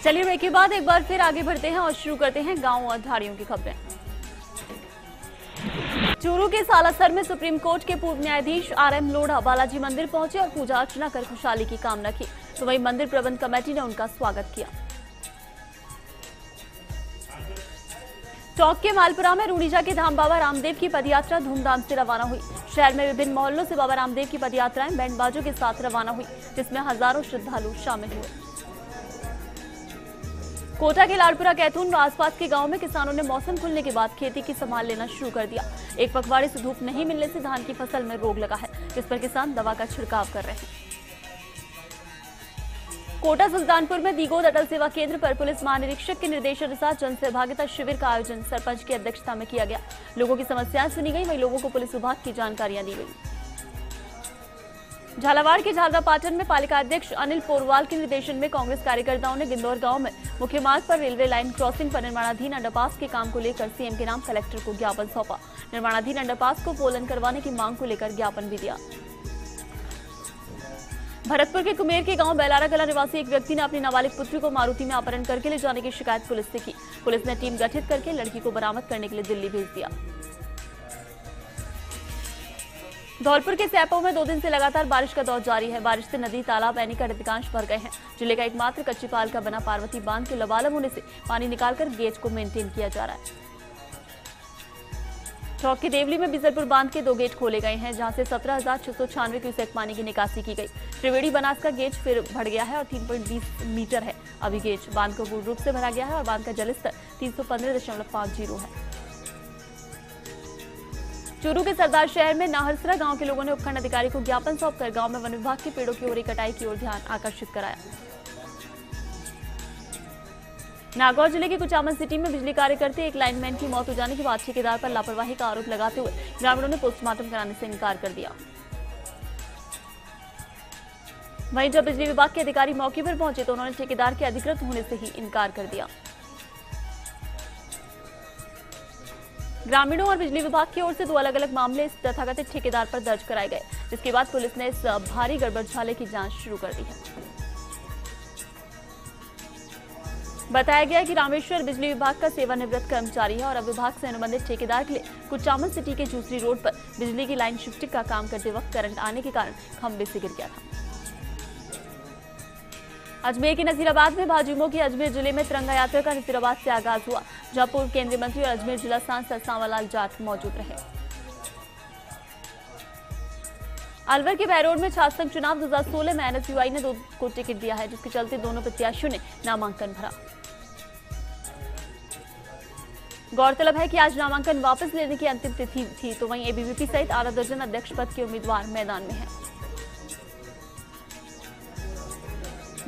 चलिए ब्रेक के बाद एक बार फिर आगे बढ़ते हैं और शुरू करते हैं गांव और धाड़ियों की खबरें। चूरू के सालासर में सुप्रीम कोर्ट के पूर्व न्यायाधीश RM लोढ़ा बालाजी मंदिर पहुंचे और पूजा अर्चना कर खुशहाली की कामना की, तो वहीं मंदिर प्रबंध कमेटी ने उनका स्वागत किया। टोंक के मालपुरा में रूणीजा के धाम बाबा रामदेव की पदयात्रा धूमधाम से रवाना हुई। शहर में विभिन्न मोहल्लों से बाबा रामदेव की पदयात्राएं बैंड बाजों के साथ रवाना हुई, जिसमें हजारों श्रद्धालु शामिल हुए। कोटा के लालपुरा कैथून व आसपास के गांवों में किसानों ने मौसम खुलने के बाद खेती की संभाल लेना शुरू कर दिया। एक पखवाड़े से धूप नहीं मिलने से धान की फसल में रोग लगा है, जिस पर किसान दवा का छिड़काव कर रहे हैं। कोटा सुल्तानपुर में दीगोद अटल सेवा केंद्र पर पुलिस महानिरीक्षक के निर्देशानुसार जन सहभागिता शिविर का आयोजन सरपंच की अध्यक्षता में किया गया। लोगों की समस्याएं सुनी गई, वहीं लोगों को पुलिस विभाग की जानकारियां दी गई। झालावाड़ के झालरापाटन में पालिका अध्यक्ष अनिल पोरवाल के निर्देशन में कांग्रेस कार्यकर्ताओं ने गिंदौर गांव में मुख्य मार्ग पर रेलवे लाइन क्रॉसिंग पर निर्माणाधीन अंडरपास के काम को लेकर सीएम के नाम कलेक्टर को ज्ञापन सौंपा। निर्माणाधीन अंडरपास को पोलन करवाने की मांग को लेकर ज्ञापन भी दिया। भरतपुर के कुमेर के गांव बेलारा कला निवासी एक व्यक्ति ने अपनी नाबालिग पुत्री को मारुति में अपहरण करके ले जाने की शिकायत पुलिस से की। पुलिस ने टीम गठित करके लड़की को बरामद करने के लिए दिल्ली भेज दिया। धौलपुर के सैपो में 2 दिन से लगातार बारिश का दौर जारी है। बारिश से नदी, तालाब, एनीकट अधिकांश भर गए हैं। जिले का एकमात्र कच्ची पाल का बना पार्वती बांध के लबालब होने से पानी निकालकर गेज को मेंटेन किया जा रहा है। चौक की देवली में बिजलपुर बांध के 2 गेट खोले गए हैं, जहां से 17,696 क्यूसेक पानी की निकासी की गई। त्रिवेणी बनास का गेज फिर बढ़ गया है और 3.20 मीटर है। अभी गेज बांध को पूर्ण रूप से भरा गया है और बांध का जलस्तर 315.50 है। चूरू के सरदार शहर में नाहरसरा गांव के लोगों ने उपखंड अधिकारी को ज्ञापन सौंपकर गांव में वन विभाग के पेड़ों की हो रही कटाई की ओर ध्यान आकर्षित कराया। नागौर जिले के कुचामन सिटी में बिजली कार्य करते एक लाइनमैन की मौत हो जाने के बाद ठेकेदार पर लापरवाही का आरोप लगाते हुए ग्रामीणों ने पोस्टमार्टम कराने से इनकार कर दिया। वहीं जब बिजली विभाग के अधिकारी मौके पर पहुंचे तो उन्होंने ठेकेदार के अधिकृत होने से ही इनकार कर दिया। ग्रामीणों और बिजली विभाग की ओर से 2 अलग-अलग मामले इस तथाकथित ठेकेदार पर दर्ज कराए गए, जिसके बाद पुलिस ने इस भारी गड़बड़झाले की जांच शुरू कर दी है। बताया गया है कि रामेश्वर बिजली विभाग का सेवानिवृत्त कर्मचारी है और अब विभाग से अनुबंधित ठेकेदार के लिए कुचामन सिटी के जूसरी रोड पर बिजली की लाइन शिफ्टिंग का काम करते वक्त करंट आने के कारण खंभे से गिर गया था। अजमेर के नसीराबाद में भाजयुमो की अजमेर जिले में तिरंगा यात्रा का नसीराबाद से आगाज हुआ, जहां पूर्व केंद्रीय मंत्री और अजमेर जिला सांसद सांवरलाल जाट मौजूद रहे। अलवर के बहरोड में छात्र संघ चुनाव 2016 में NSUI ने 2 को टिकट दिया है, जिसके चलते दोनों प्रत्याशियों ने नामांकन भरा। गौरतलब है कि आज नामांकन वापस लेने की अंतिम तिथि थी, तो वहीं ABVP सहित आधा दर्जन अध्यक्ष पद के उम्मीदवार मैदान में हैं।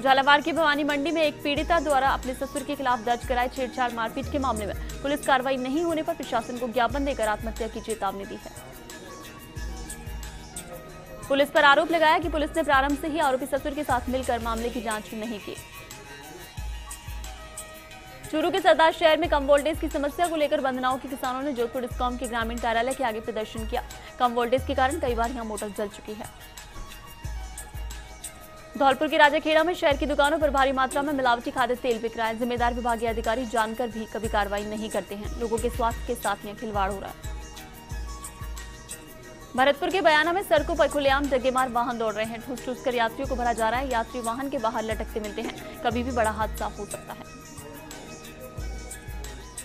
झालावाड़ की भवानी मंडी में एक पीड़िता द्वारा अपने ससुर के खिलाफ दर्ज कराए छेड़छाड़ मारपीट के मामले में पुलिस कार्रवाई नहीं होने पर प्रशासन को ज्ञापन देकर आत्महत्या की चेतावनी दी है। पुलिस पर आरोप लगाया कि पुलिस ने प्रारंभ से ही आरोपी ससुर के साथ मिलकर मामले की जांच नहीं की। चूरू के सरदार शहर में कम वोल्टेज की समस्या को लेकर बंधनाओं के किसानों ने जोधपुर डिस्कॉम के ग्रामीण कार्यालय के आगे प्रदर्शन किया। कम वोल्टेज के कारण कई बार यहां मोटर जल चुकी है। धौलपुर के राजाखेड़ा में शहर की दुकानों पर भारी मात्रा में मिलावटी खाद्य तेल बिक रहा है। जिम्मेदार विभागीय अधिकारी जानकर भी कभी कार्रवाई नहीं करते हैं। लोगों के स्वास्थ्य के साथ यहां खिलवाड़ हो रहा है। भरतपुर के बयाना में सड़कों पर खुलेआम डग्गेमार वाहन दौड़ रहे हैं। ठूस ठूस कर यात्रियों को भरा जा रहा है। यात्री वाहन के बाहर लटकते मिलते हैं। कभी भी बड़ा हादसा हो सकता है।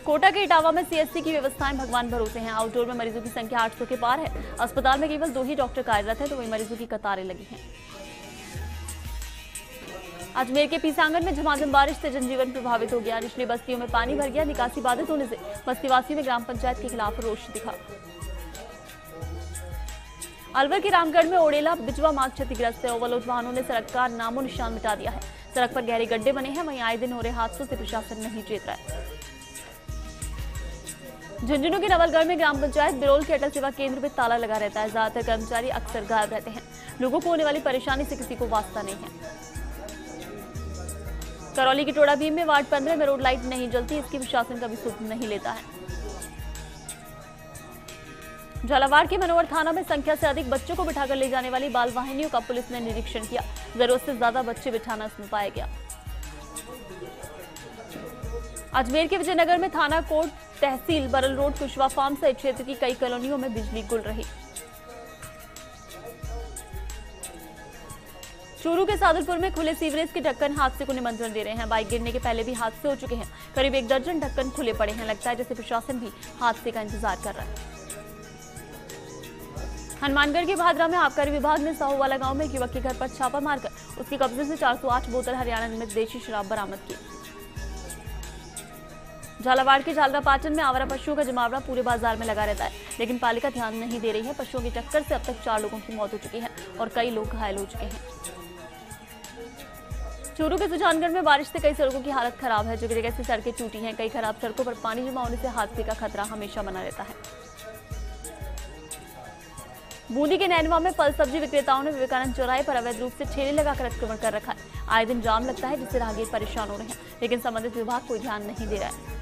कोटा के इटावा में CSC की व्यवस्थाएं भगवान भरोसे हैं। आउटडोर में मरीजों की संख्या 800 के पार है। अस्पताल में केवल 2 ही डॉक्टर कार्यरत हैं, तो वहीं मरीजों की कतारें लगी हैं। अजमेर के पीसांगन में झमाझम बारिश से जनजीवन प्रभावित हो गया। निचली बस्तियों में पानी भर गया। निकासी बाधित होने से बस्तीवासियों में ग्राम पंचायत के खिलाफ रोष दिखा। अलवर के रामगढ़ में ओडेला बिजवा मार्ग क्षतिग्रस्त है। ओवरलोड वाहनों ने सड़क का नामो निशान मिटा दिया है। सड़क पर गहरे गड्ढे बने हैं। वहीं आए दिन हो रहे हादसों से प्रशासन नहीं चेत रहा है। झुंझुनू के नवलगढ़ में ग्राम पंचायत बिरोल के अटल सेवा केंद्र में ताला लगा रहता है। ज्यादातर कर्मचारी अक्सर गायब रहते हैं। लोगों को होने वाली परेशानी से किसी को वास्ता नहीं है। करौली की टोड़ा भीम में वार्ड 15 में रोड लाइट नहीं जलती, इसकी प्रशासन कभी सुध नहीं लेता है। झालावाड़ के मनोहर थाना में संख्या से अधिक बच्चों को बिठाकर ले जाने वाली बाल वाहिनियों का पुलिस ने निरीक्षण किया। जरूरत से ज्यादा बच्चे बिठाना इसमें पाया गया। अजमेर के विजयनगर में थाना कोट तहसील बरल रोड कुशवा फार्म सहित क्षेत्र की कई कॉलोनियों में बिजली गुल रही। चूरू के सादुलपुर में खुले सीवरेज के ढक्कन हादसे को निमंत्रण दे रहे हैं। बाइक गिरने के पहले भी हादसे हो चुके हैं। करीब 1 दर्जन ढक्कन खुले पड़े हैं। लगता है जैसे प्रशासन भी हादसे का इंतजार कर रहा है। हनुमानगढ़ के भादरा में आबकारी विभाग ने साहूवाला गांव में एक युवक के घर पर छापा मारकर उसके कब्जे से 408 बोतल हरियाणा निर्मित देशी शराब बरामद की। झालावाड़ के झालरापाटन में आवारा पशुओं का जमावड़ा पूरे बाजार में लगा रहता है, लेकिन पालिका ध्यान नहीं दे रही है। पशुओं की टक्कर से अब तक 4 लोगों की मौत हो चुकी है और कई लोग घायल हो चुके हैं। चूरू के सुजानगढ़ में बारिश से कई सड़कों की हालत खराब है। जगह जगह से सड़कें टूटी हैं। कई खराब सड़कों पर पानी जमा होने से हादसे का खतरा हमेशा बना रहता है। बूंदी के नैनवा में फल सब्जी विक्रेताओं ने विवेकानंद चौराहे पर अवैध रूप से ठेले लगाकर अतिक्रमण कर रखा है। आए दिन जाम लगता है जिससे राहगीर परेशान हो रहे हैं, लेकिन संबंधित विभाग कोई ध्यान नहीं दे रहा है।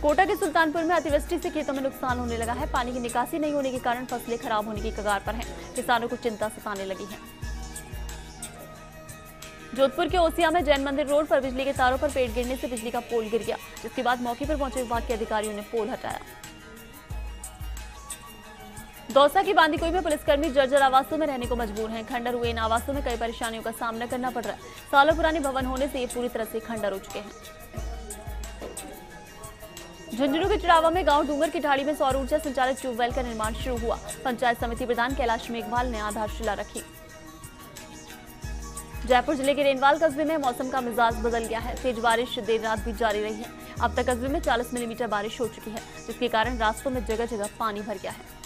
कोटा के सुल्तानपुर में अतिवृष्टि से खेतों में नुकसान होने लगा है। पानी की निकासी नहीं होने के कारण फसलें खराब होने की कगार पर हैं। किसानों को चिंता सताने लगी है। जोधपुर के ओसिया में जैन मंदिर रोड पर बिजली के तारों पर पेड़ गिरने से बिजली का पोल गिर गया, जिसके बाद मौके पर पहुंचे विभाग के अधिकारियों ने पोल हटाया। दौसा की बांदीकुई में पुलिसकर्मी जर्जर आवासों में रहने को मजबूर हैं। खंडर हुए इन आवासों में कई परेशानियों का सामना करना पड़ रहा है। सालों पुराने भवन होने से ये पूरी तरह से खंडर हो चुके हैं। झुंझुनू के चिड़ावा में गांव डूंगर की ढाड़ी में सौर ऊर्जा संचालित ट्यूबवेल का निर्माण शुरू हुआ। पंचायत समिति प्रधान कैलाश मेघवाल ने आधारशिला रखी। जयपुर जिले के रेनवाल कस्बे में मौसम का मिजाज बदल गया है। तेज बारिश देर रात भी जारी रही है। अब तक कस्बे में 40 मिलीमीटर बारिश हो चुकी है, जिसके कारण रास्तों में जगह जगह पानी भर गया है।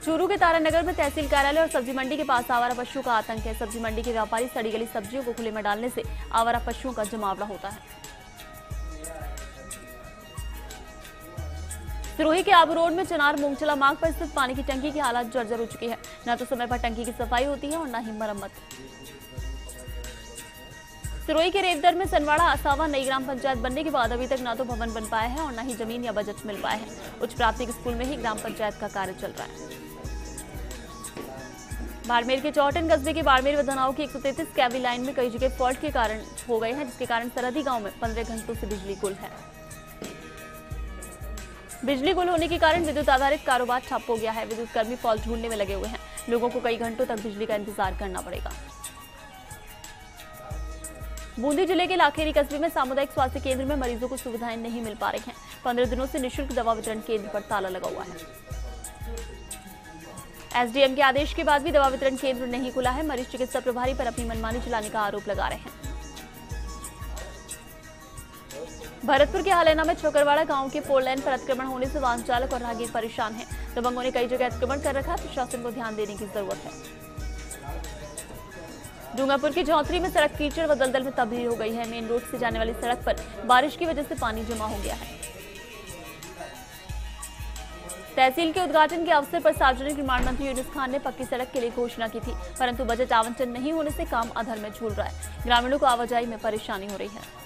चूरू के तारानगर में तहसील कार्यालय और सब्जी मंडी के पास आवारा पशुओं का आतंक है। सब्जी मंडी के व्यापारी सड़ी गली सब्जियों को खुले में डालने से आवारा पशुओं का जमावड़ा होता है। सिरोही के आबू रोड में चनार मूंगचला मार्ग पर स्थित पानी की टंकी की हालत जर्जर हो चुकी है। न तो समय पर टंकी की सफाई होती है और न ही मरम्मत। सिरोही के रेवदर में सनवाड़ा आसावा नई ग्राम पंचायत बनने के बाद अभी तक न तो भवन बन पाया है और न ही जमीन या बजट मिल पाया है। उच्च प्राथमिक स्कूल में ही ग्राम पंचायत का कार्य चल रहा है। बाड़मेर के चौहटन कस्बे के बाड़मेर व धनाव की 133 केवी लाइन में कई जगह फॉल्ट के कारण हो गए हैं, जिसके कारण सरहदी गांव में 15 घंटों से बिजली गुल है। बिजली गुल होने के कारण विद्युत आधारित कारोबार ठप हो गया है। विद्युत कर्मी फॉल्ट ढूंढने में लगे हुए हैं। लोगों को कई घंटों तक बिजली का इंतजार करना पड़ेगा। बूंदी जिले के लाखेरी कस्बे में सामुदायिक स्वास्थ्य केंद्र में मरीजों को सुविधाएं नहीं मिल पा रही हैं। 15 दिनों से निःशुल्क दवा वितरण केंद्र पर ताला लगा हुआ है। एसडीएम के आदेश के बाद भी दवा वितरण केंद्र नहीं खुला है। मरीज चिकित्सा प्रभारी पर अपनी मनमानी चलाने का आरोप लगा रहे हैं। भरतपुर के हलैना में छोकरवाड़ा गांव के 4 लेन पर अतिक्रमण होने से वाहन चालक और राहगीर परेशान हैं। दबंगों ने कई जगह अतिक्रमण कर रखा है। प्रशासन को ध्यान देने की जरूरत है। डूंगरपुर की झौंतरी में सड़क कीचड़ व दलदल में तब्दील हो गई है। मेन रोड से जाने वाली सड़क पर बारिश की वजह से पानी जमा हो गया है। तहसील के उद्घाटन के अवसर पर सार्वजनिक निर्माण मंत्री यूनुस खान ने पक्की सड़क के लिए घोषणा की थी, परंतु बजट आवंटन नहीं होने से काम अधर में झूल रहा है। ग्रामीणों को आवाजाही में परेशानी हो रही है।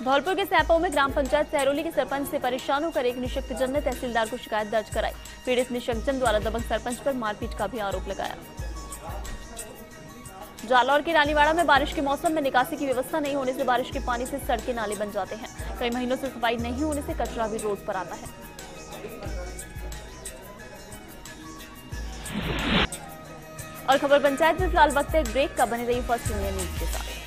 धौलपुर के सैपो में ग्राम पंचायत सहरोली के सरपंच से परेशान होकर एक निशक्तजन ने तहसीलदार को शिकायत दर्ज कराई। पीड़ित निशक्तजन द्वारा दबंग सरपंच पर मारपीट का भी आरोप लगाया। जालौर के रानीवाड़ा में बारिश के मौसम में निकासी की व्यवस्था नहीं होने से बारिश के पानी से सड़कें नाले बन जाते हैं। कई महीनों से सफाई नहीं होने से कचरा भी रोड पर आता है। और खबर पंचायत में फिलहाल वक्त एक ब्रेक का। बने रही फर्स्ट इंडिया न्यूज के साथ।